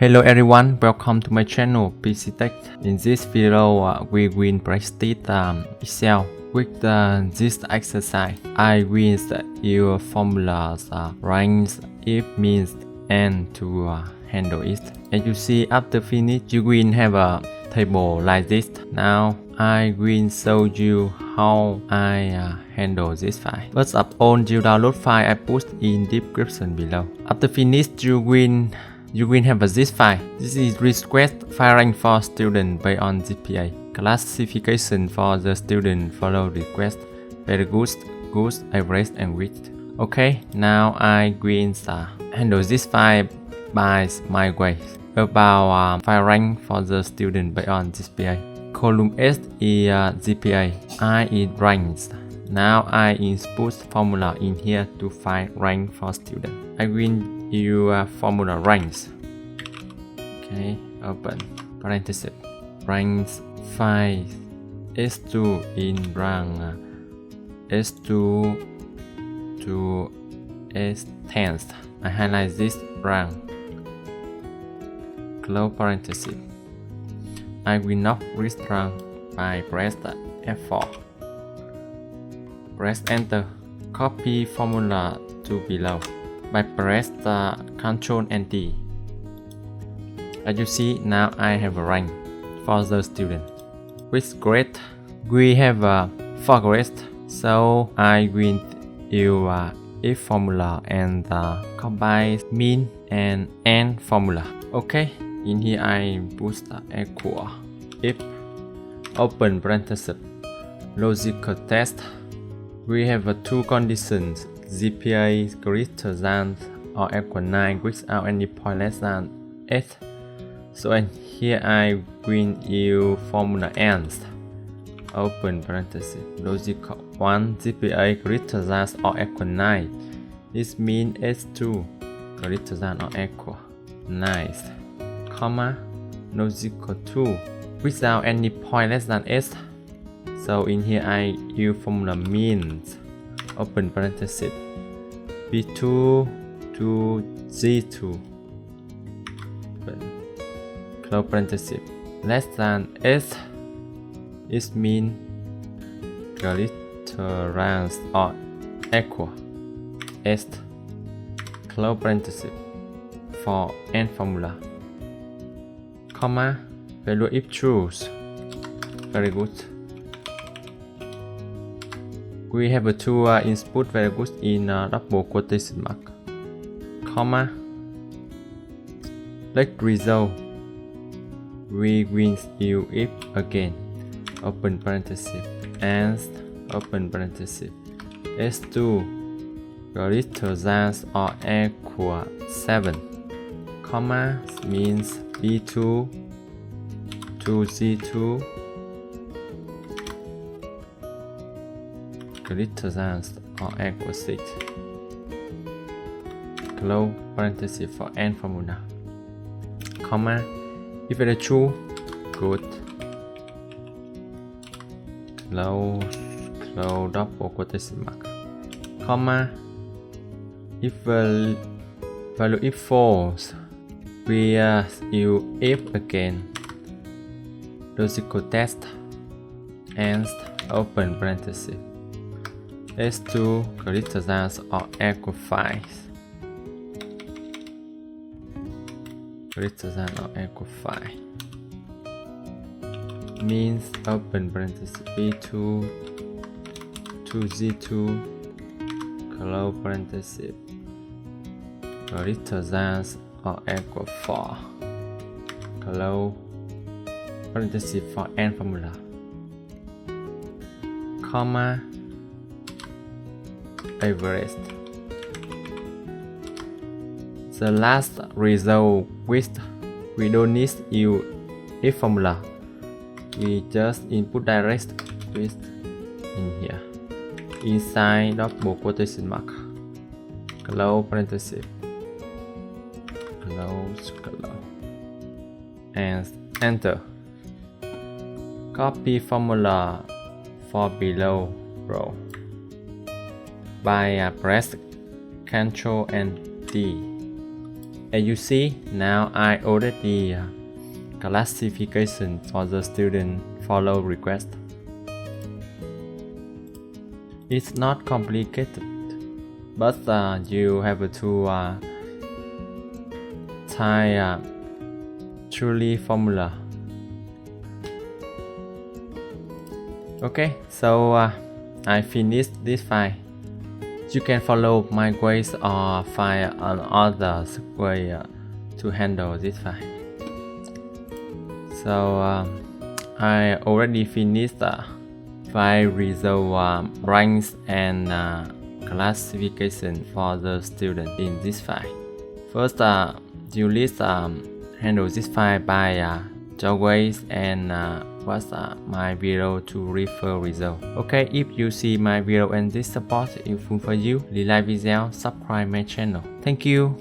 Hello everyone, welcome to my channel PCTech. In this video, we will practice Excel with this exercise. I will use formulas range, if, means, and to handle it. As you see, after finish, you will have a table like this. Now I will show you how I handle this file. First of all, you download file I put in description below. After finish, you will have this file. This is request file rank for student based on GPA. Classification for the student follow request. Very good, good, average, and weak. Okay, now I will handle this file by my way. About file rank for the student based on GPA. Column S is GPA. I is ranks. Now I input formula in here to find rank for student. I will use formula ranks. Okay, open parenthesis. Ranks 5 S2 in rank S2 to S10. I highlight this rank. Close parenthesis. I will not read rank by press F4. Press enter. Copy formula to below by press the Ctrl and D. As you see, now I have a rank for the student. With grade, we have 4 grades, so I will use if formula and combine mean and end formula. Okay, in here I put equal if open parenthesis logical test. We have 2 conditions: GPA greater than or equal 9 without any point less than 8. So in here I will use formula ends. Open parenthesis logical 1 GPA greater than or equal 9. This means S2 greater than or equal 9, comma logical 2 without any point less than 8. So in here I use formula means. Open parenthesis B2 to G2. Close parenthesis. Less than S is mean greater than or equal S. Close parenthesis for end formula. Comma value if true. Very good. We have 2 input variables in double quotation mark. Comma. Let result. We will use if again. Open parenthesis and open parenthesis. S2 greater than or equal 7. Comma means B2 to G2 greater than or equal 6. Close parenthesis for end formula. Comma. If it is true, good. Close double quotation mark. Comma. If value if false, we use if again. Logical test and open parenthesis. S2 greater than or equal 5. Greater than or equal 5 means open parenthesis B2 to G2 close parenthesis greater than or equal 4 close parenthesis for end formula, comma average. The last result with we don't need use if formula. We just input direct with in here inside double quotation mark. Close parenthesis. Close. And enter. Copy formula for below row by press Ctrl and D. As you see, now I already classification for the student follow request. It's not complicated, but you have to type truly formula. Okay, so I finished this file. You can follow my ways or find another way to handle this file. So I already finished the file result ranks and classification for the student in this file. First, you list handle this file by job ways and what's my video to refer result. Okay, if you see my video and this support is useful for you, like video, subscribe my channel. Thank you.